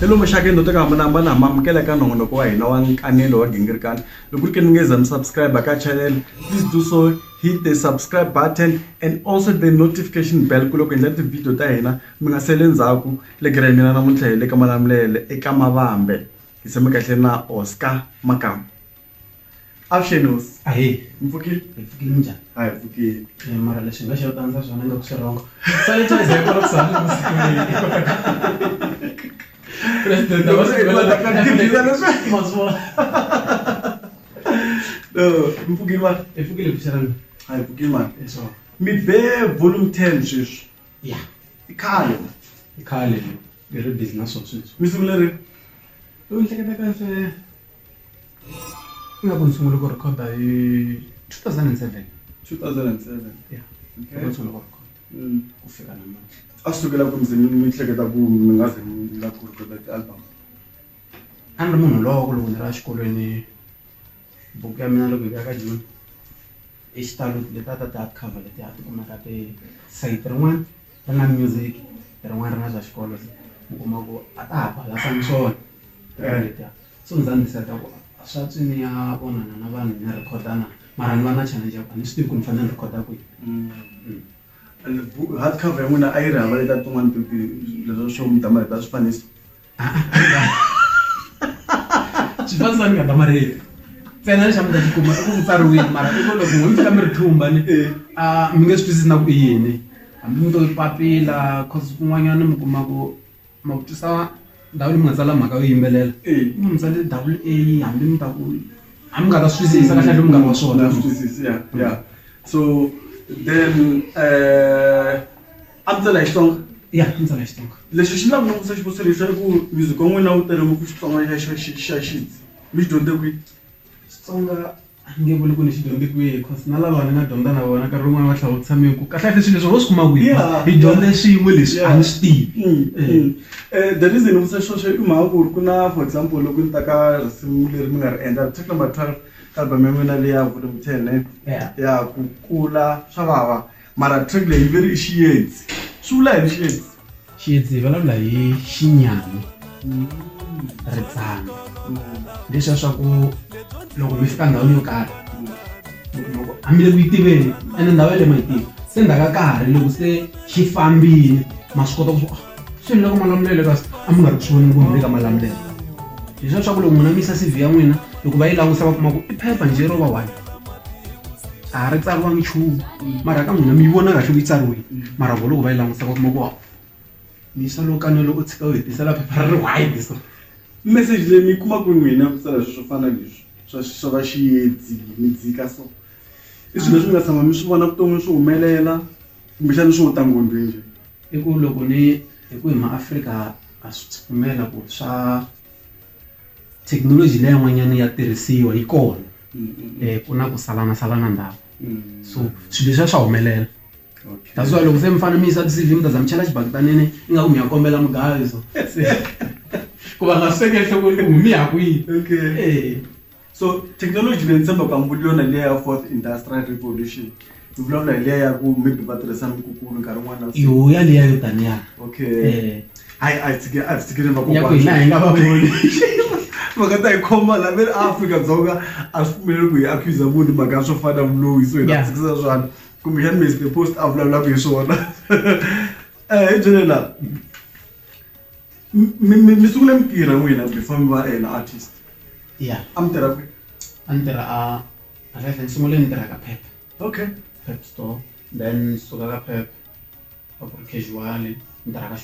Hello mashaka ndo taka mbana mbana mamkela ka nongonoko wa hina wa nkanelo wa gingirikani. Loko ri ke ningeza subscribe ka channel, please do so, hit the subscribe button and also the notification bell ku loko endla video ta hina mi nga sele ndzhaku le gira mina namuntlha le ka Malamulele eka Mavambe. Ke sema kahle na Oscar Makam. Afshenos. Ahe, Mfukile? mfukile njani? Hayi mfukile. Mara leswi nga xo tandza swona nga ku xirongo. Sanitize ya kona kusana musikile. President wa mfukile man. Mfukile kusharanga. Hayi mfukile man. Eso. Mi be volume 10 sweswi. Yeah. Ikhale. Ikhale. Ngere business of sweswi. Mi sungule Unhleketa kahle. Ngabona sungula ku record hi 2007. 2007. Yeah. Okay. Ngabona ku record. Kufika namanje. Asukela kumzini mihleketa ku mingaze la ku record album. Andri munhu loko ni ra xikolweni buku ya mina loko yi ka June. Exitalo leta ta cover leti a ti kumaka ti site rin'wana ri na music rin'wana ri na swa xikolo mi kuma ku a ta ha balasani swona letiya so ndza ni seta ku swa tswini ya vonana na vanhu ni recordana mara ni va na challenge ya ku ni swi tivi ku ni fanele ni recorda kwihi And hard cover n'wina a yi ri hava leta tin'wana leswo swo mi dama leta swifaniso. swifaniso ni nga ta mareti ntsena lexi a mi ta xi kuma i ku tsariwile mara i ku loko n'we mi fika mi ri thumba ni mi nge swi twisisi na ku i yini hambi mi to yi papila cause kun'wanyana mi kuma ku ma ku twisa ndhawu leyi mi nga tsala mhaka yo yimbelela mi nga mi tsale WA hambi mi ta ku hambi mi nga ta swi twisisa kahle hambi mi nga wa swona Yeah. So then a mi tsala hi Xitsonga. ya mi tsala hi Xitsonga Leswi xi lava ku sa xivuso lexi ku music wa n'wina wu tele ngopfu Xitsonga xa xitsi mi xi dyondze kwihi? Xitsonga a ni nge vuli ku ni xi dyondze kwihi cause na lava ni nga dyondza na vona nkarhi wun'wana va tlhela u ku kahle leswi leswi wo swi kuma kwihi hi dyondze swin'we leswi a ni swi tivi The reason u vutisa sweswo i mhaka ku ri ku na for example loko ni ta ka risimu leri mi nga ri endla track number 12 ka album ya n'wina leya volume 10 ya ku kula swa vava mara track leyi veri i xiyedzi swi vula yini xiyedzi? xiyedzi hi vulavula hi xinyami ritsanga leswiya swa ku loko mi fika ndhawini yo karhi hambi le ku yi tiveni ene ndhawu yale ma yi tivi se ndzhaka karhi loko se xi fambile ma swi kota ku swilo loko Malamulele kasi a mi nga ri ku swi voneni ku mi le ka Malamulele leswiya swa ku loko n'wina mi yisa CV ya n'wina loko va yi langusa va kuma ku i phepha njhe ro va wani a ri tsariwangi nchumu mara ka n'wina mi yi vona kahle ku yi tsariwile mara vo loko va yi langusa va kuma ku mi yisa lokanelo u tshika u hetisela phepha ri ri white so message leyi mi yi kuma ku n'wina ku tsala swilo swo fana leswi swa va xiyedzi mi dzika so i swilo leswi mi nga tshama mi swi vona vuton'wini swi humelela kumbexana swi ta ngondweni njhe i ku loko ni hi ku hi maAfrika a swi pfumela ku swa thekinoloji leyi yin'wanyana ya tirhisiwa yi kona ku na ku salana ndhawu so swilo leswiya swa humelela that's why loko se mi fane mi yisa ti-CV mi ta za mi chela xibakitanini ingaku mi ya kombela mugayo so ku va nga sweke enhlokweni ku mi ya kwihi so technology leyi ni tshemba ku ambuli yona leya ya fourth industrial revolution hi vulavula hi leya ya ku maybe va tirhisa mikukulu nkarhi wun'wana na yo yaliya yo taniya okay a hi tshikile ya ku hina hi nga va voni mhaka ta hi khoma la ve Afrika-Dzonga a swi pfumeleli ku hi accuse munhu mhaka ya swo fana vuloyi so hi nga tshikisa swona kumbexani Mr Post a vulavulaka hi swona hi byele la mi sungule mi tirha n'wina before mi va artist ya a mi tirha kwihi? a ni tirha a kahle ni sungule ni tirha ka Pep Okay. Pep store then suka ka Pep a ku ri casual ni tirha ka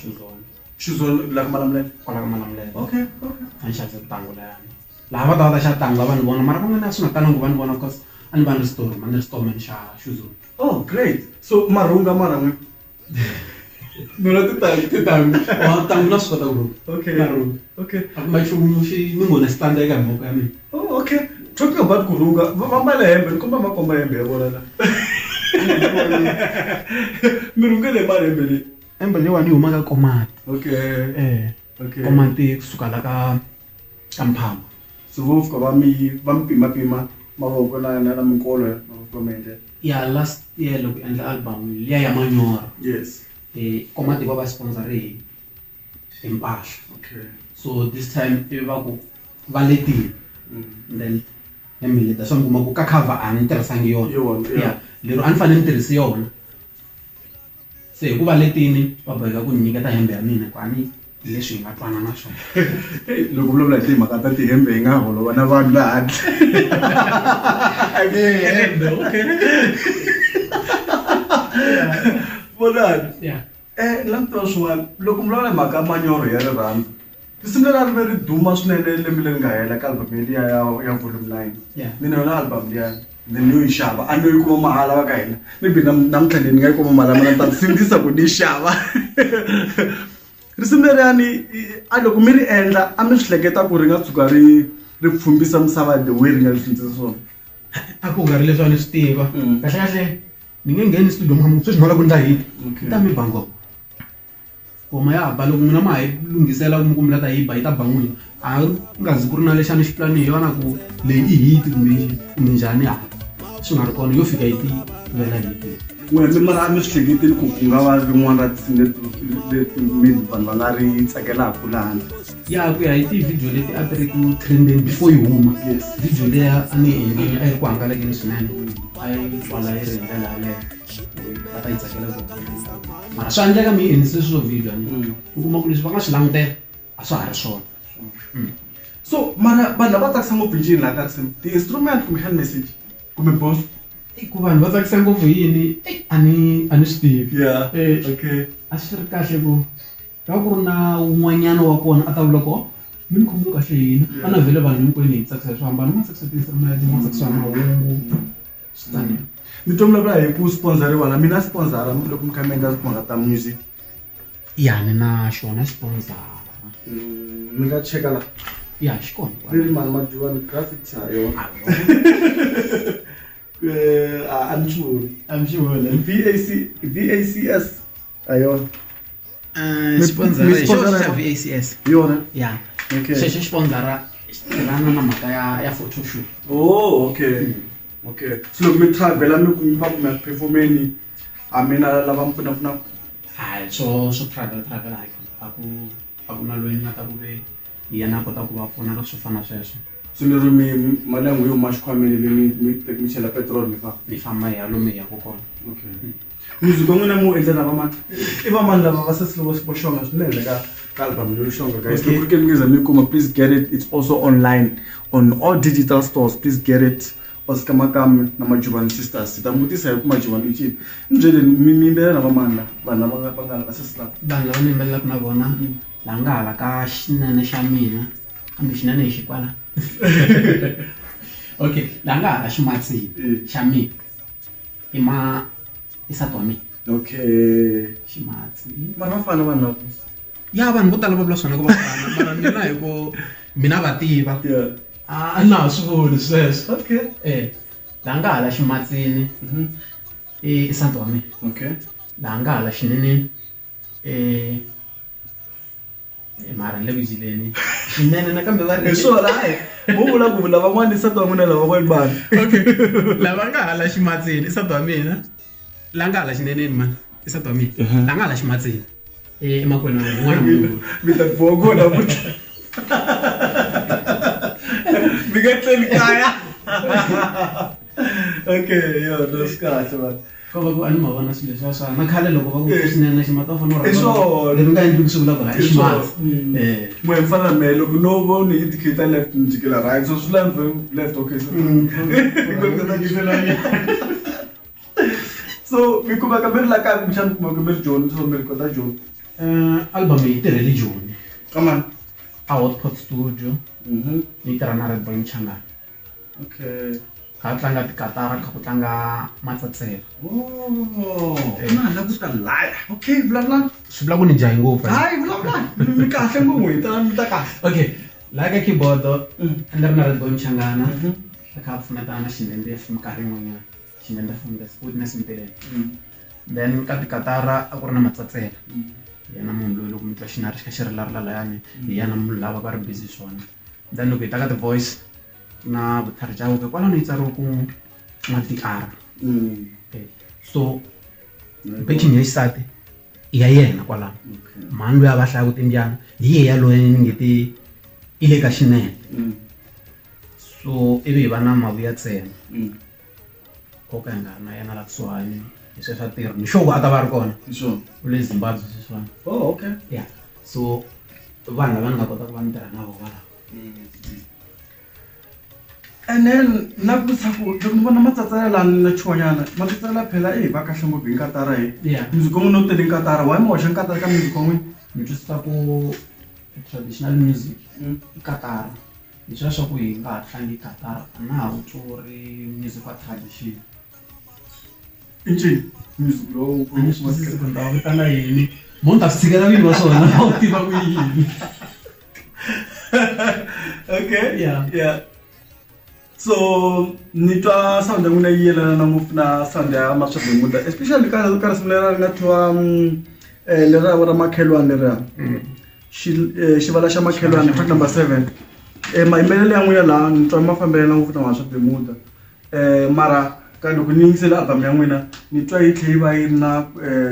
Xuzon la ka Malamulele. kwala ka Malamulele Okay. a ni xavisa tintangu layani laha va ta va ta xa tangu va ni vona mara van'wana a swi nga talangi va ni vona because a ni va ni ri store ma ni ri storeman xa Xuzon. Oh great. So marunga mara n'we. Nona titangu. Tangu na swi kota ku Okay. marunga Okay. a ku ma nchumu xi mi ngona xitanda eka mavoko ya mina. Oh okay. Talking about kurunga, va mbala hembe, ni komba makomba hembe ya vona la. Mirunga le mara hembe le. Hembe leyiwani yi huma ka Komati. Okay. Okay. Komati kusuka la ka Mphambo. So vo fika va mi pima mavoko na minkolo mavoko mende. Ya last year loko endla album liya ya manyoro. Yes. Komati va va sponsor hi mpahla. Okay. so this time va ku va letile then emile swa nguma ku ka cover a ni tirhisangi yona yeah lero a ni fanele ni tirhisi yona se hikuva letini va boheka ku nyiketa hembe ya mina kwani leswi hi nga twana na swona loko vulavula hi timhaka ta tihembe hi nga holova na vanhu laha handle okay vonani language swin'wana loko mi vulavula hi mhaka manyoro ya rirhandzu risimu leri a ri ve ri duma swinene lembe leri nga hela ka album liya ya volume 9 mina yona album liya then yo yi xava a no yi kuma mahala va ka hina maybe namuntlha leyi ni nga yi kuma mahala mana ni ta sindzisa ku ni yi xava risimu leriyani a loko mi ri endla a mi swi hleketa ku ri nga tshuka ri pfumbisa misava the way ri nga ri sindzisa swona a ku nga ri leswi a ni swi tiva kahle kahle ni nge ngheni studio mhamu sweswi ni lava ku ndla hiti ta mi bango ngoma ya ba loko mina ma hi lungisela ku mi lata hi ba yi ta ban'wini a nga zi ku ri na lexi a ni xi plani hi yona ku leyi i hiti kumbe njhani a swi nga ri kona yo fika yi ti vela hiti n'wina mara mi swi hleketeli ku nga va rin'wana ra tinsimu leti vanhu va nga ri tsakelaka lani ya ku ya hi ti-video leti a ti ri ku trending before yi huma video leya a ni endlini a yi ri ku hangalakeni swinene a yi twala yi ri ndlela yaleyo va ta yi tsakela mara swi endleka mi yi endlise swo video ni u kuma ku leswi va nga swi langutela a swa ha ri swona so mara vanhu lava tsakisa ngopfu hi ncini laha ka risimu ti-instrument kumbe hand message kumbe boss ku vanhu va tsakisa ngopfu yini a ni swi tivi okay a swi ri kahle ku va ku ri na un'wanyana wa kona a ta vula ku mi ni khomile kahle hina a na vhele vanhu hinkwenu hi tsakisa hi swo hambana ma tsakisa ti-instrument ma tsakisa mahungu swi tani mi twa mi vulavula hi ku sponsoriwa na mina sponsora loko mi kha mi endla timhaka ta music ya ni na xona sponsor mi nga cheka la ya xi kona ri mani majuwani graphics ha yona I'm sure VACS ayona sponsor VACS yona ya okay xexo sponsora tirana na mhaka ya photoshoot okay so loko mi travela mi kuma ku mi performeni a mina lava mi pfunapfunaka hayi swo travel a ku na loyi ni nga ta ku ve yena a kota ku va pfuna ka swo fana sweswo so lero mali yangu yo ma xikhwameni mi chela petrol mi famba hi lomu hi yaku kona okay music n'wina mu endlela vamani i vamani lava va sasile vo xonga swinene ka album leyi xonga guys loko ri ke mi nge za mi kuma please get it, it's also online on all digital stores, please get it. Osikamakam na Majubani sisters sitambutisa hi ku Majubani ichi njele mimbe na vamana vana va nga sasila vanhu lava nimbela ku na vona la nga hala ka xinene xa mina kambe xinene hi xikwala okay la nga hala ximatsi xa mina isatwa mina okay ximatsi mara vafana vanhu ya vanhu vo tala va vula swona ku vafana mara mina hi ku mina va tiva na swi vuli sweswo okay la nga hala ximatsini isatwa mina okay la nga hala xinene mara le bizileni xinene na kambe va ri swona hayi vo vula ku lava van'wana isatwa n'wina lava van'wana vanhu okay lava nga hala ximatsini isatwa mina la nga hala xineneni man isatwa mina la nga hala ximatsini emakwenu n'wana munhu mi ta bogo na muti mi nga tleli kaya okay yo that's kahle man ko va ku ani ma vona swilo swa swa na khale loko va ku swinene ximata u fanele i swona leswi nga endli ku swi vula ku hayi ximata moya mfana me loko no vona indicator left njikela right so swi lava left okay so mi kuma ka mi ri la kaya kumbexana mi kuma ka mi ri Joni so mi rekota Joni album yi tirhele Joni come on a Hotpot studio yi tirha na Red Boy Mchangana okay ka tlanga tikatara ka ku tlanga matsatselo na la ku ta laya okay vulavula swi vula ku ni jahi ngopfu hayi vulavula mi kahle ngopfu hi ta mi ta kahle okay la ka keyboard ni ri na Red Boy Mchangana ka pfunetana na xinende minkarhi yin'wanyana xinende witness Mteleni then ka tikatara a ku ri na matsatselo yena munhu loyi loko mi twa xinari xi kha xi rilarila layani hi yena munhu lava va ri busy swona then loko hi ta ka the voice na vuthari bya vuke kwalano yi tsariwa ku na DR so backing ya xisati ya yena kwala mani loyi a va hlaya ku timbyana hi yeya loyi ni nge ti i le ka xinene so ivi hi va na mavuya ntsena ko ka hi nga ri na yena la kusuhani hi sweswo swa tirha ni sure ku a ta va ri kona u le Zimbabwe sweswiwani okay ya so vanhu lava ni nga kota ku va ni tirha na vona and then na ku tsaku loko ni vona matsatsela lani na chonyana matsatsela phela va kahle ngopfu hi nkatara music on'we no tele nkatara why mi hoxa nkatara ka music on'we ni twisisa ku traditional music nkatara hi sweswo swa ku hi nga ha tlangi nkatara na ha ku tsori music wa tradition i ncini music lowu a ni swi twisisi ku ni ta vitana yini munhu ta swi tshikela vinyi va swona va wu tiva ku yini okay yeah so ni twa sound ya n'wina yi yelana ngopfu na sound ya Maswabimuda especially ka risimu lera ri nga thyiwa lera ra makhelwane leriya xivala xa makhelwane track number 7 mayimbelelo ya n'wina laha ni twa mafambelela ngopfu na Maswabimuda mara ka loko ni yingisela album ya n'wina ni twa yi tlhe yi va yi ri na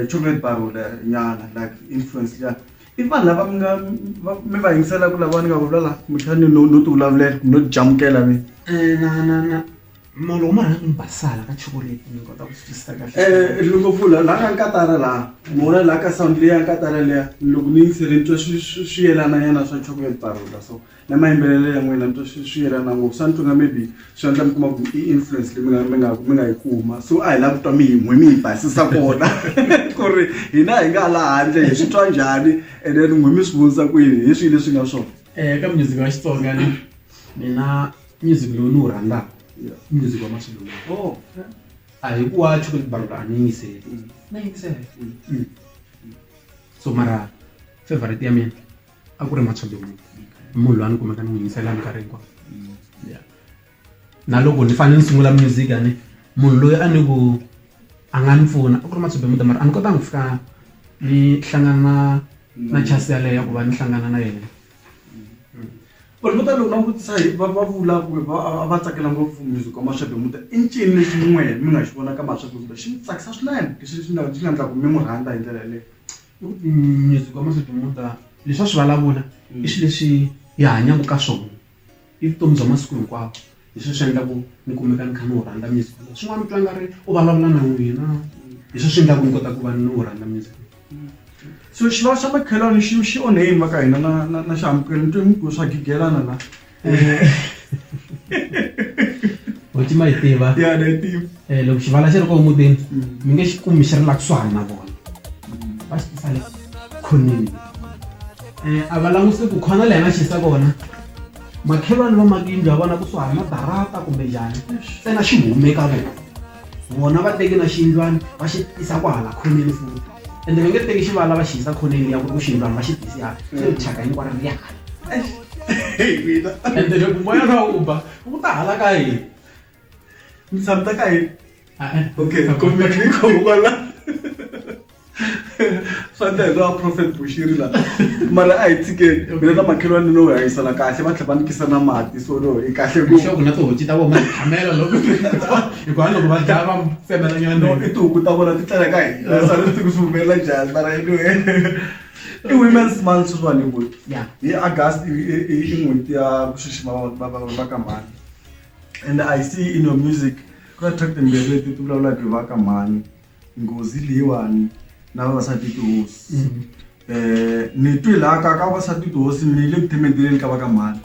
chocolate barrel nyana like influence liya i vanhu lava mi va yingisela ku lava ni nga vula la muthani no ti vulavulela no jamukela mi na loko ma rhandza ni basala ka chocolate ni kota ku swi twisisa kahle loko vula la ka nkatara la mona la ka sound leya nkatara leya loko ni yingisele ni twa swi yelana nyana swa chocolate barrel so na mayimbelelo ya n'wina ni twa swi yelana ngopfu swa ni twa nga maybe swi endla mi kuma ku i influence leyi mi nga yi kuma so a hi lava ku twa mi hi basisa kona ku ri hina hi nga la handle hi swi twa njhani and then n'wi mi swi vundisa kwini hi swilo leswi nga swona ka music wa Xitsonga ni mina music lowu ni wu rhandzaka music wa Maswabimuda a hi ku wa chocolate barrel a ni yingiseli na yingisela so mara favorite ya mina a ku ri Maswabimuda munhu loyi a ni kumeka ni n'wi yingisela nkarhi hinkwawo na loko ni fanele ni sungula music ani munhu loyi a ni ku a nga ni pfuna a ku ri Maswabimuda mara a ni kotanga ku fika ni hlangana na chance yaleyo ku va ni hlangana na yena vanhu vo tala loko na vutisa va vula ku va tsakela ngopfu music wa Maswabimuda i ncini lexi n'we mi nga xi vona ka Maswabimuda xi mi tsakisa swinene leswi nga endla ku mi n'wi rhandza hi ndlela yaleyo music wa Maswabimuda leswi a swi vulavula i swilo leswi hi hanyaka ka swona i vutomi bya masiku hinkwawo leswi swi endla ku ni kumeka ni kha ni wu rhandza music swin'wana mi twa nga ri u vulavula na n'wina leswi swi endla ku ni kota ku va ni wu rhandza music so xivala xa makhelwane xi onhe yini va ka hina na xihambukelo ni twe mi swa gigelana la hoci ma yi tiva ya na yi tiva loko xivala xi ri ko mutini mi nge xi kumi xi ri la kusuhani na vona va xi tisa le khoneni a va langutise ku khona leyi nga xisa kona makhelwane va maki yindlu ya vona kusuhani na darata kumbe njhani ntsena xi hume ka vona va teki na xiyindlwana va xi tisa kwahala khoneni futhi ende va nge teki xivala va xi yisa khoneni ya ku ri ku xiyindlwana va xi tisi ya xi thyaka hinkwaro ri yaka ende loko moya na uba ku ta hala ka hina mi tshama ka hina okay komeni kwala swa ndla hi va Prophet Bushiri la mara a hi tshikeni mina na makhelwane no hanyisana kahle va tlhela va nikisa na mati so no hi kahle ku na tihoci ta vona thamela loko hikuva loko va dlaya va femela nyana i tihuku ta vona ti tlela ka hina sa ri tiku swi humelela njhani mara i women's month sweswiwani ku hi August i n'hweti ya ku xixima va ka mhani and I see in your music ku na track timbirhi leti ti vulavulaka hi va ka mhani nghozi leyiwani na vavasati tihosi ni twi laha ka vavasati tihosi mi le ku themeteleni ka va ka mhani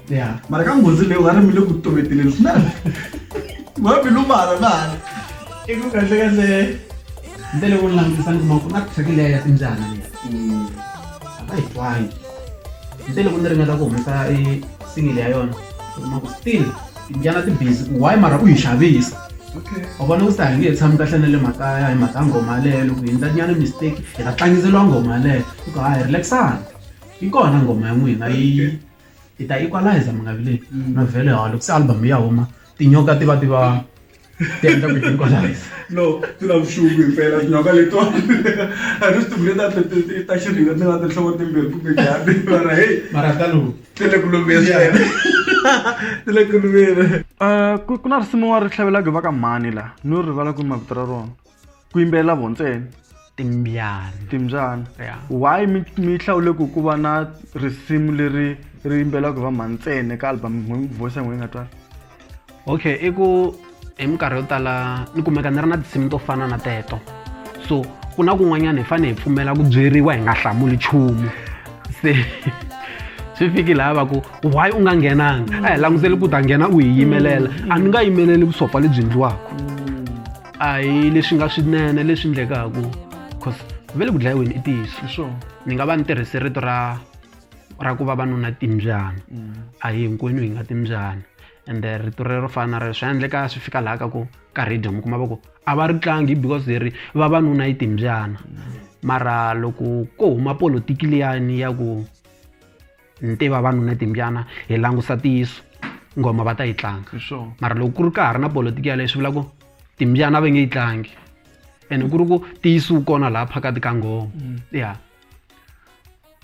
mara ka nghozi leyi nga ri mi le ku toveteleni swinene va mbilu mala na hala i ku kahlekahle ndele ku ni langutisa ni kuma ku na track leya ya timbyana leyi a va hi twangi ndele ku ni ringeta ku humesa single ya yona u kuma ku still timbyana ti busy ku why mara u yi xavisa u vona ku sa hi nge tshami kahle na le makaya hi mhaka ngoma yaleyo loko hi endla nyana mistake hi ta tlangiseliwa ngoma yaleyo ku ka hi relaxana yi kona ngoma ya n'wina hi ta equalizer mi nga vileli na vhele loko se album ya huma tinyoka ti va ti endla ku hi equalizer no ti na vuxungu himpela tinyoka letiwani a ni swi tivule ta xiringa ti nga tinhloko timbirhi kumbe njhani mara hey mara talo ti le ku lumeni swinene ti le ku lumeni ku na risimu wa ri hlavelaka hi va ka mhani la no rivala ku mavito ra rona ku yimbelela vo ntsena Timbyana. Yeah. Why mi hlawule ku va na risimu leri ri yimbelaka va mantsene ka album voice n'we nga twala? Okay, hi minkarhi yo tala ni kumeka ni ri na tinsimu to fana na teto, so ku na kun'wanyana hi fanele hi pfumela ku byeriwa hi nga hlamuli nchumu. Se swi fikile lava ku why u nga nghenanga, a hi languseli ku ta nghena u hi yimelela, a ni nga yimeleli vusopfa lebyi endliwaka, a hi leswi nga swinene leswi endlekaku, cause vele ku dlayiweni i tiyiso. Sure. Ni nga va ni tirhise rito ra ku vavanuna timbyana, a hi hinkwenu hi nga timbyana, ende rito rero fana na swi endleka swi fika laha ka ku ka radio mi kuma va ku a va ri tlangi because hi ri vavanuna yi timbyana, mara loko ko huma politiki liyani ya ku nti vavanuna timbyana hi langusa tiyiso ngoma va ta yi tlanga. Sure. Mara loko ku ri ka ha ri na politiki ya leswi vula ku timbyana va nge yi tlangi, ene ku ri ku tiyiso kona laha phakati ka ngoma. Yeah.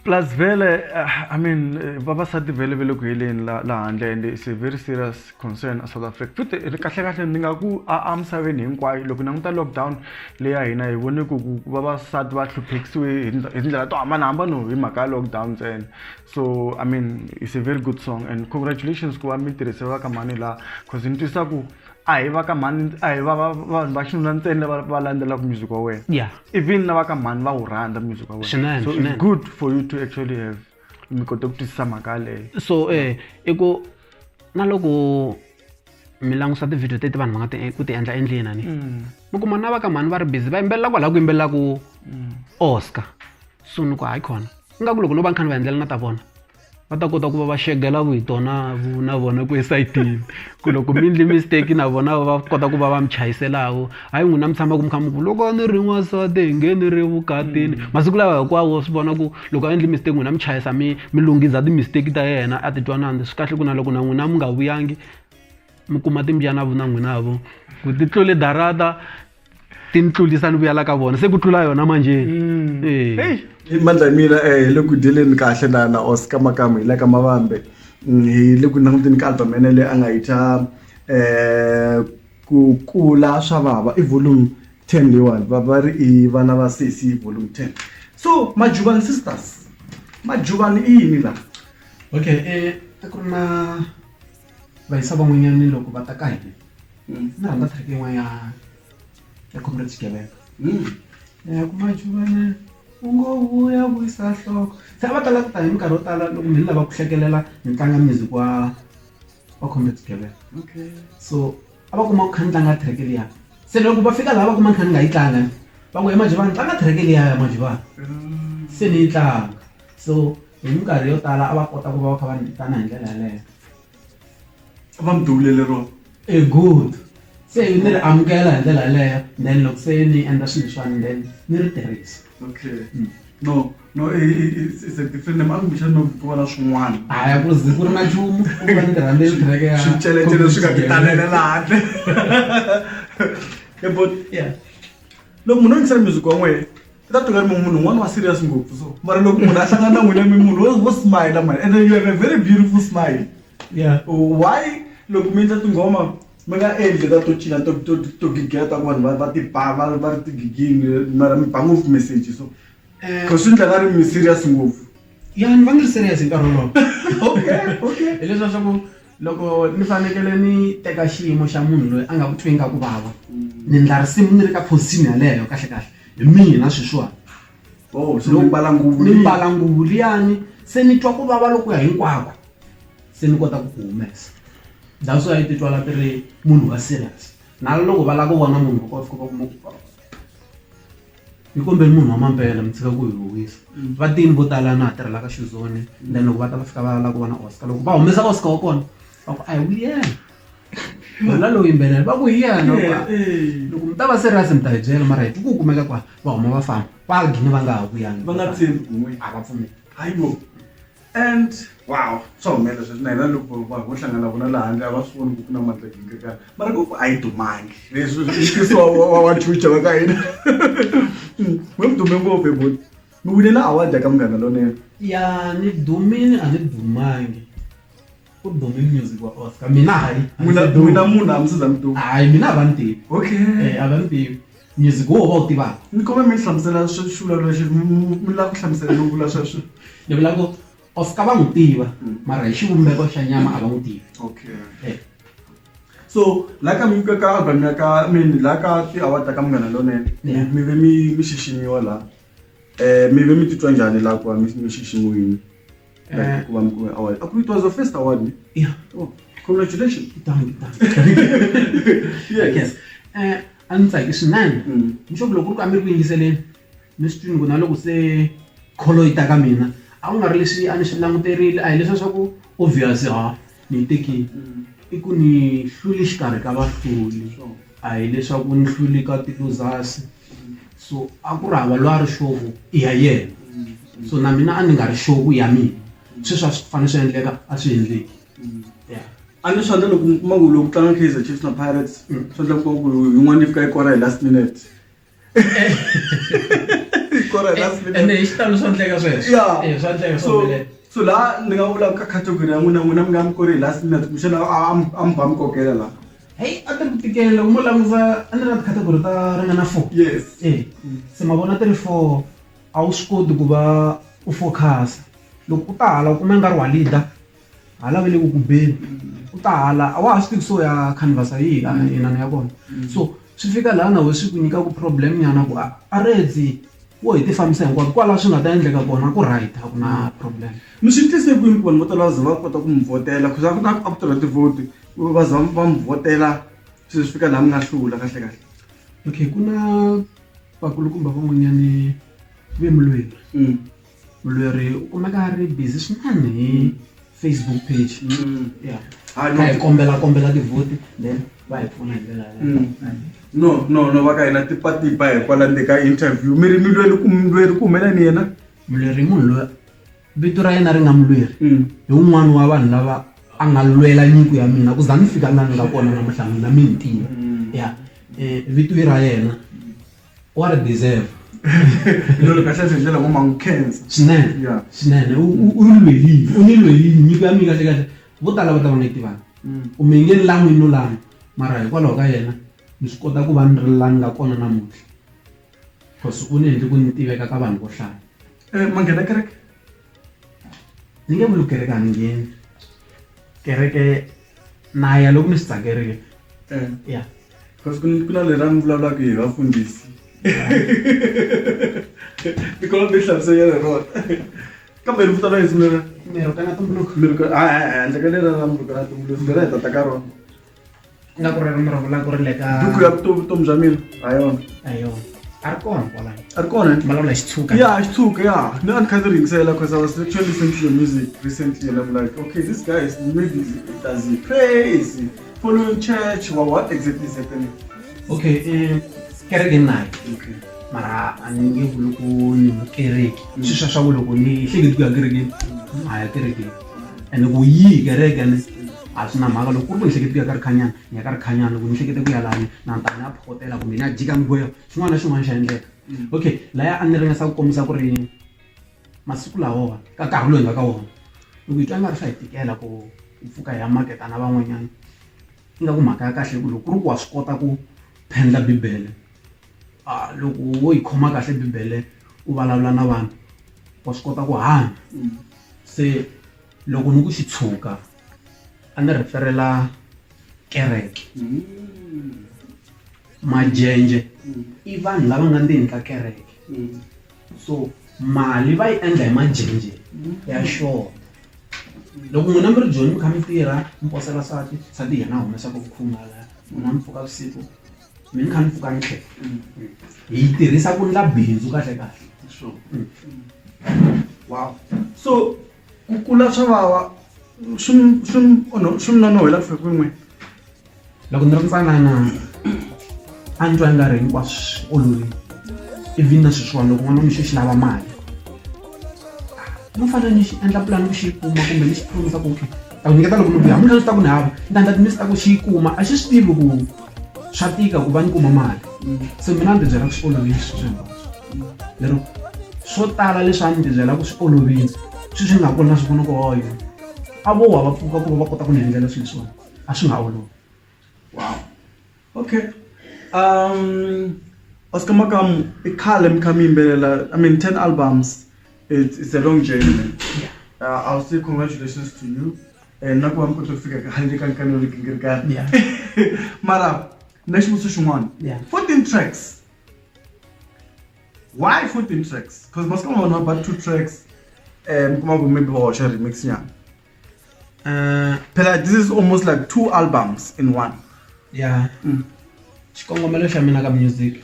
Plus vele I mean vavasati vele ku heleni la handle, and it's a very serious concern South Africa. Futhi kahle ni nga ku a misaveni hinkwayo loko nanguta lockdown leya hina hi vone ku vavasati va hluphekisiwe hi tindlela to hambanahambana hi mhaka ya lockdown ntsena. So I mean it's a very good song, and congratulations ku va mi tirhiseriwa ka mani la, cause ni twisa ku a hi va ka mani, a hi vanhu va xinuna ntsena va landzelaka music wa wena. Yeah. Even na va ka mani va wu rhandza music wa wena. So it's good for you to actually have mi kota ku twisisa mhaka leyo. So i ku na loko mi langusa ti-video teti vanhu va nga ku ti endla endlini ni mi kuma na va ka mani va ri busy va yimbelela kwalaha ku yimbelelaku Oscar, so ni ku hayi khona ingaku loko no va ni kha ni va endlela na ta vona va ta kota ku va va xegela vito na vona ku esayitini, ku loko mi endli mistake na vona va kota ku va va mi chayiselaku. Hayi n'wina mi tshama ku mi kha mi ku loko a ni ri n'wansati hi nge ni ri vukatini, masiku lawa hinkwawo swi vona ku loko a endli mistake n'wina mi chayisa mi lunghisa ti-mistake ta yena a titwanani. Swi kahle ku na loko na n'wina mi nga vuyangi mi kuma timbyana na n'winavo ku ti tlule darata ti ni tlulisa ni vuyela ka vona se ku tlula yona manjeni. Mandla mina hi le ku dileni kahle na Oscar Makama hi le ka Mavambe, hi le ku languteni ka album ene leyi a nga yita ku kula swa vava i volume 10 leyiwani va ri i vana va sesi volume 10. So Majubani sisters, Majubani i yini la? Okay, ku ri na vahisa van'wanyani loko va ta ka hina na rhandza track yin'wana ya Comrade Giyabeka. Ku Majubani u ngo vuya vuyisa nhloko, se a va tala ku ta hi minkarhi yo tala loko mi lava ku hlekelela ni tlanga music wa Comrade Giyabeka. Okay. So a va kuma ku kha ni tlanga track liya, se loko va fika laha va kuma ni kha ni nga yi tlanga va ku Majubani tlanga track liya ya Majubani, se ni yi tlanga. So hi minkarhi yo tala a va kota ku va va kha va ni vitana hi ndlela yaleyo. Va mi duvulele rona? Good. Se ni ri amukela hi ndlela yaleyo, then loko se ni endla swilo leswiwani then ni ri tirhisa. Okay. No, it's a different name. I'm sure no ku na swin'wana. Hayi ku zi ku ri na nchumu ku va ni ti rhandzeli track ya swicele swi nga ti talela laha handle. But yeah, loko munhu a yingisela music wa n'wena i ta twa munhu un'wana wa serious ngopfu, so mara loko munhu a hlangana na n'wina mi munhu wo smile man, and you have a very beautiful smile. yeah. Why loko mi endla tingoma mi nga endli ta to cina to gigela ta ku vanhu va ti ba va ri ti gigini mara mi ba ngopfu message, so because swi endla nga ri mi serious ngopfu. Ya ni va ngi ri serious hi nkarhi wolowo. Okay. Hi leswiya swa ku loko ni fanekele ni teka xiyimo xa munhu loyi a nga ku twi nga ku vava ni ndla risimu ni ri ka position yaleyo kahle kahle hi mina sweswiwani. Oh, so mi mbala nguvu ni mbala nguvu liyani se ni twa ku vava loko ya hinkwako se ni kota ku ku humesa. That's why ti twala ti ri munhu wa serious. Na loko va lava ku vona munhu wa ku kuma ku ni kombela munhu wa mampela mi tshika ku hi wisa. Vatini vo tala na tirhela ka Xizone, then loko va ta va fika va lava ku vona Oscar, loko va humesa Oscar wa kona va ku a hi wiyena wena loyi yimbelela va ku hi yena. Loko mi ta va serious mi ta hi byela, mara hi ti ku kumeka kwa va huma va famba va gini va nga ha vuyangi va nga tshembi kun'we a va pfumeli. hayibo. And wow, swa humelela swinene loko va ho hlangana vona laha handle a va swi voni ku na matlekini ka mara ku a yi dumangi leswi ntiso wa chucha va ka hina. We mi dume ngopfu eboti mi wine na award ya ka Munghana Lonene. Ya ni dumini a ni dumangi ku dume music wa Oscar mina hayi N'wina munhu a mi siza mi duma. hayi mina a va ni tivi. Okay. A va ni tivi music wo va u tivaka ni kome mi hlamusela swivulavulo leswi mi lava ku hlamusela no vula sweswo ni vula ku of ka va n'wi tiva mara hi xivumbeko xa nyama a va n'wi tivi okay so la ka mi ka album ya ka la ka ti-award ta ka Munghana Lonene mi ve mi xiximiwa la mi ve mi titwa njhani la ku va mi xiximiwile ku va mi kume award it was the first award yeah oh congratulations thank yes a ndzi tsaki swinene nxoku loko ku ri ku a mi ri ku yingiseleni mi swi twini ku na loko se kholo yi ta ka mina a ku nga ri leswi a ni swi languterile a hi leswiya swa ku obvious ni yi tekile i ku ni hluli xikarhi ka vahluli a hi leswaku ni hluli ka ti-losers so a ku ri hava loyi a ri xoku i ya yena so na mina a ni nga ri xoku ya mina sweswi a swi fanele swi endleka a swi endleki a ni swi endla loko mi kuma ku loko tlanga Kaizer Chiefs na Pirates swi endla ku yin'wana yi fika yi kora hi last minute kora hi last minute ene hi xitalo swa endleka sweswo swa endleka swo so la ni nga vula ka category ya n'wina mi nga mi kori hi last minute kumbexana a mi ba mi kokela la hey a ti ri ku tikela loko mo langusa a ni ri na tikhategori ta ringana 4 yes se ma vona ti ri 4 a wu swi koti ku va u focus loko u ta hala u kuma nga ri wa leader hala ve le ku beni u ta hala a wa ha swi tivi so ya canvasa yi inani ya kona so swi fika laha na we swi ku nyika ku problem nyana ku a redzi wo hi ti fambisa hinkwato kwala swi nga ta endleka kona ku right a ku na problem mi swi tise kwini ku vanhu vo tala va za va kota ku mi vhotela ku ku na a ku tirha tivhoti va za va mi vhotela swi fika laha mi nga hlula kahle kahle okay ku na vakulukumba van'wanyani ve mulweri u kumeka a ri busy swinene hi Facebook page yeah hi kombela tivhoti then va hi pfuna hi ndlela no va ka hina tipatipa hikwala ndzeni ka interview mi ri mulweri ku humelani yena mulweri i munhu loyi vito ra yena ri nga mulweri hi wun'wana wa vanhu lava a nga lwela nyiko ya mina ku za ni fika laha ni nga kona namuntlha mina mi ni tiva ya vito ra yena wa ri deserve lolo kahle swi ndlela ngoma ngikhensa swinene u ni lwelile nyiko ya mina kahle vo tala va ta va nga yi tivanga u mi nge ni lan'wini no lama mara hikwalaho ka yena ni swi kota ku va ni ri laha ni nga kona namuntlha because u ni endli ku ni tiveka ka vanhu vo hlaya ma nghena kereke ni nge vuli kereke a ni ngheni kereke na ya loko ni swi tsakerile ya because ku na lera mi vulavulaka hi vafundhisi tikolwa mi hlamusela rona kambe ri vitana hi simera miruka na tumbuluko handle ka lera ra miruka na tumbuluko lera hi tata ka rona nga ku ri mi vula ku ri le ka buku ya vutomi bya mina ha yona a ri kona kwalano a ri kona vulavula hi xitshuka xitshuka ni a ni kha ndzi ringisela because I was actually listening to your music recently and I'm like okay this guy is maybe does he praise following church what exactly is happening okay kereke nayo mara a ni nge vuli ku ni mukereki swi swa ku loko ni hleketi ku ya kerekeni a ya kerekeni ene ku yi kereke ni a swi na mhaka loko ku ri ku ni hleketi ku ya ka rikhanyana ni ya ka rikhanyana loko ni hlekete ku ya lani na ntani ya phokotela kumbe ni ya jika miboyo xin'wana na xin'wana xa endleka okay laya a ni ringesa ku kombisa ku ri masiku lawa ka nkarhi lowu hi nga ka wona loko hi twa nga ri swa hi tikela ku pfuka hi ya maketa na van'wanyana i nga ku mhaka ya kahle ku loko ku ri ku wa swi kota ku phendla bibele loko wo yi khoma kahle bibele u vulavula na vanhu wa swi kota ku hanya se loko ni ku xi tshuka a ni referela kereke majenje i vanhu lava nga ndzeni ka kereke so mali va yi endla hi majenje ya xona loko n'wina mi ri joni mi kha mi tirha mi posela sati yena humesa ku khumala n'wina mi pfuka vusiku mi ni kha ni pfuka ni tlhela hi yi tirhisa ku ndla bindzu kahle wow so ku kula swa vava swi mi nonohela ku fika kwin'we loko ni ri ntsanana a ni twa nga ri hinkwaswo olovile even na sweswiwani loko n'wana ni xi lava mali no fanele ni xi endla pulani ku xi kuma kumbe ni xi promisa ku okay ta ku nyiketa loko ni vuya munhu swi ta ku ni hava ni ta endla timisi ta ku xi yi kuma a xi swi tivi ku swa tika ku va ni kuma mali se mina ni ti byela ku swi olovile sweswo hinkwaswo lero swo tala leswi a ni ti byela ku swi olovile swi nga kuli na swi vona ku hoyo a vo wa va pfuka ku va va kota ku ni endlela swilo leswiwani a swi nga olovi wow okay Oscar Makam, Kalem Kamimbelela, I mean 10 albums. It's a long journey, man. I'll say congratulations to you. And Nakwam Kotofika, Handikan Kanurikan. Yeah. Mara, next Musushman. Yeah. 14 tracks. Why 14 tracks? Because Moscow on about 2 tracks. Maybe we'll share remix. This is almost like 2 albums in one. Yeah. Xikongomelo xa mina ka music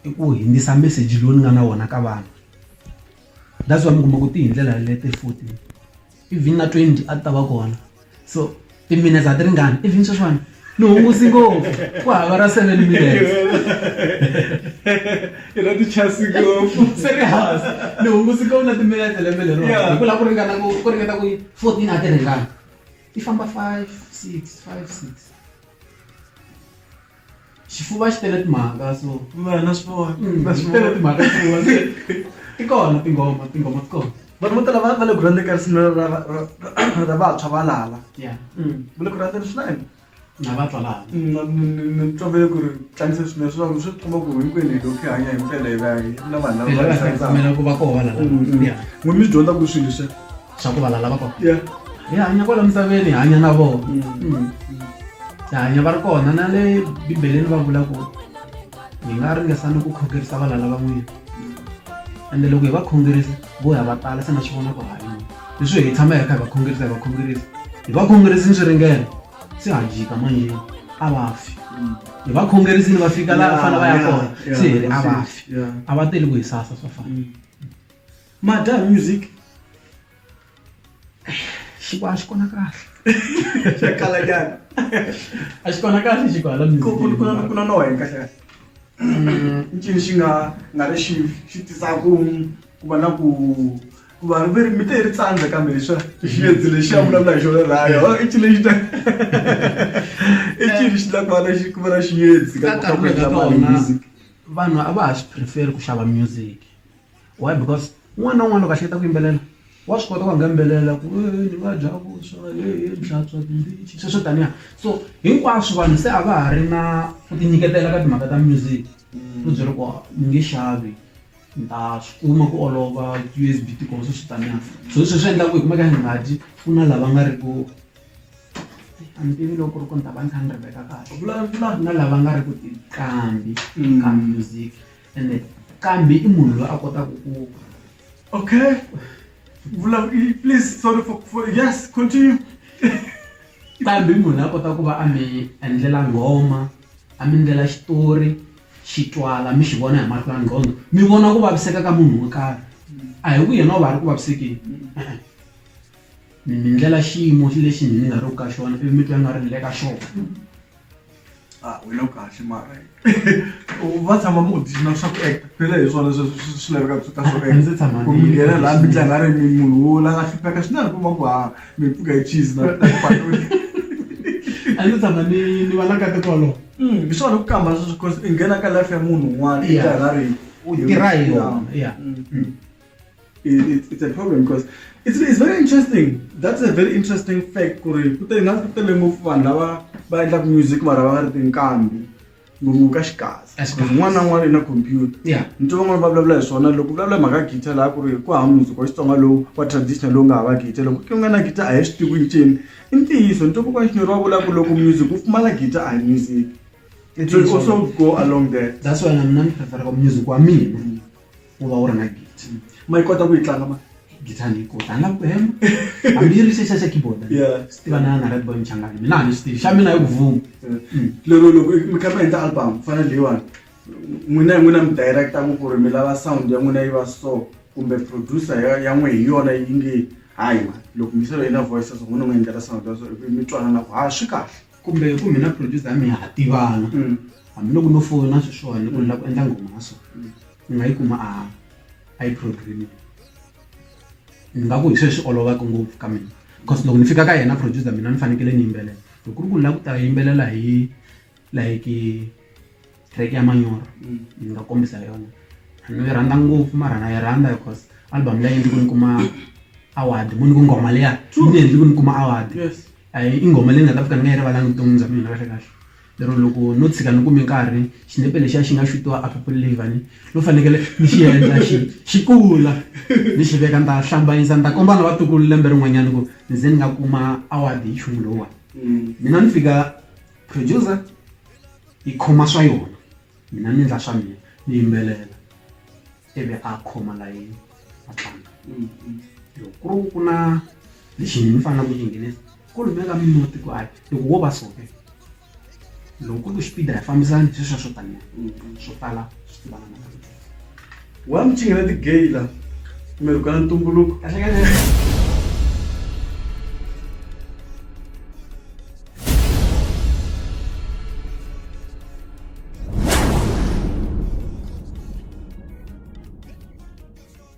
I ku hindzisa message lowu ni nga na wona ka vanhu. That's why mi kuma ku ti hi ndlela leti 14. Even na 20 a ta va kona. So timinutes a ti ringani. Even sweswiwani ni hungusi ngopfu ku hava ra 7 minutes. You know the chassis go. Serious. Ni hungusi ngopfu na timinutes lembe lero. Hi ku la ku ringana ku ringeta ku 14 a ti ringani. I famba 5 6. Xifuva xi tele timhaka so That's for. xi tele timhaka ti kona tingoma ti kona. But mo tala va le grande ka sino ra va chavalala. Yeah. Bule ku rata swinene. Na va twa laha. Ni trovele ku ri tlangisa swinene swi kuma ku hinkwenu hi lokhu hanya hi mpela hi va na vanhu lava Mina ku va kona la. Yeah. N'wina mi dyondza ku swilo leswi. Xa ku va lava kona. Yeah. Hi hanya kwala misaveni hi hanya na vona. Hi hanya va ri kona na le Bibeleni va vula ku hi nga ringesani ku khongerisa valala van'wina. Ende loko hi va khongerisa vo ya va tala se na swi vona ku hayi. Leswi hi tshama hi kha hi va khongerisa. Hi va khongerisini swi ringela. Se ha jika manje a va fi. Hi va khongerisini va fika la fana va ya kona. Se hi ri a va fi. A va teli ku hi sasa swa fana. Mada music. Xikwala xi kona kahle. Xa kala nyana. A xi kona kahle xikwala music. Ku na no henhla kahle. Ncini xi nga ri xi tisaku ku va na ku va mi te ri tsandza kambe leswi xiedzi lexi ya vulavula hi xona rayo i cini lexi ta i cini xi lava ku va na xiedzi Ka nkarhi ka tona vanhu a va ha swi prefer ku xava music. Why? Because n'wana na n'wana loko a hleketa ku yimbelela wa swi kota ku yimbelela ku ni nga dya vuswa hlatswa tindichi sweswo taniya. So hinkwaswo vanhu se a va ha ri na ku tinyiketela ka timhaka ta music. Ku byela ku ni nge xavi ni ta swi kuma ku olova USB tikonso swi taniya. So swi endla ku hi kumeka hi nga dyi ku na lava nga ri ku a ni tivi loko ku ri ku ni ta va ni kha ni ri veka kahle. Na lava nga ri ku tiqambi ka music ende kambi I munhu loyi a kotaka ku okay. Please, sorry for yes, continue. kambi I munhu a kota ku va a mi endlela nghoma a mi endlela xitori xi twala mi xi vona hi mahlo ya nqondo mi vona ku vaviseka ka munhu wo karhi a hi ku yena o va ri ku vavisekeni mi ndlela xiyimo lexi ni nga ri ka xona ivi mi twa nga ri le ka xona. Wena u kahle mara va tshama mi audition swa ku act phela hi swona swi laveka ku ta swo Ndzi tshama ku mi nghena laha mi tlanga ri munhu wo la nga hlupheka swinene kuma ku mi pfuka hi cheese na patoni. A ndzi tshama ni va la ka tikolo. Hi swona ku kamba because I nghena ka life ya munhu un'wana i tlanga ri tirha hi yona. Yeah. It's a problem because it's very interesting. That's a very interesting fact. Kuri kute nga kutele ngopfu vanhu lava va endlaka music mara va ri tinkambi ngopfu ka xikazi. N'wana na n'wana I na computer. Yeah. Nto van'wana va vulavula hi swona loko vulavula mhaka guitar laha ku ri ku hava muziki wa Xitsonga lowu wa traditional lowu nga hava guitar loko ku nga na guitar a hi swi tivi ncini I ntiyiso nto kokwana xinero wa vula ku loko music wu pfumala guitar a hi music. It will also go along there. That's why mina ni prefer ku music wa mina wu va wu ri na guitar. Ma yi kota ku yi tlanga ma. Guitar ni kota a nga ku hema hambi yi ri xixa xa keyboard. Yeah. Swi tiva na Red Boy Mchangani mina a ni swi tivi xa mina I ku vuma. Loko mi kha mi endla album fana leyiwani n'wina mi director ku ri mi lava sound ya n'wina yi va so kumbe producer ya n'we hi yona yi nge hayi ma loko mi sele na voice so n'wina n'wi endlela sound ya so mi twanana ku swi kahle kumbe ku mina producer mi ha tivana hambi loko no fona sweswiwani ku lava ku endla ngoma so ni nga yi kuma a yi programming ni nga ku hi sweswi olovaka ngopfu ka mina because loko ni fika ka yena producer mina ni fanekele ni yimbelela loko ku ri ku lava ku ta yimbelela hi like track ya manyoro ni nga kombisa yona ni yi rhandza ngopfu mara na yi rhandza because album leyi ndzi ku ni kuma award mo ni ku ngoma leya ni endli ku ni kuma award yes I ingoma leyi nga ta fika ni nga yi rivalangi vuton'wini bya mina kahle kahle lero loko no tshika ni kume nkarhi xinepe lexiya xi nga xutiwa a people liver ni lo fanekele ni xi endla xi kula ni xi veka ni ta hlambanyisa ni ta komba na vatukulu lembe rin'wanyana ku ni ze ni nga kuma award hi nchumu lowuwani mina ni fika producer yi khoma swa yona mina ni endla swa mina ni yimbelela ivi a khoma layini a tlanga loko ku ri ku na lexi ni fanele ku xi nghenisa ku lumeka minoti ku ayi loko wo va soke loko ku ri ku xipida hi fambisani sweswo swo taniya swo tala swi tivana na wa michingeleti gay la kumbe loko na ntumbuluko kahle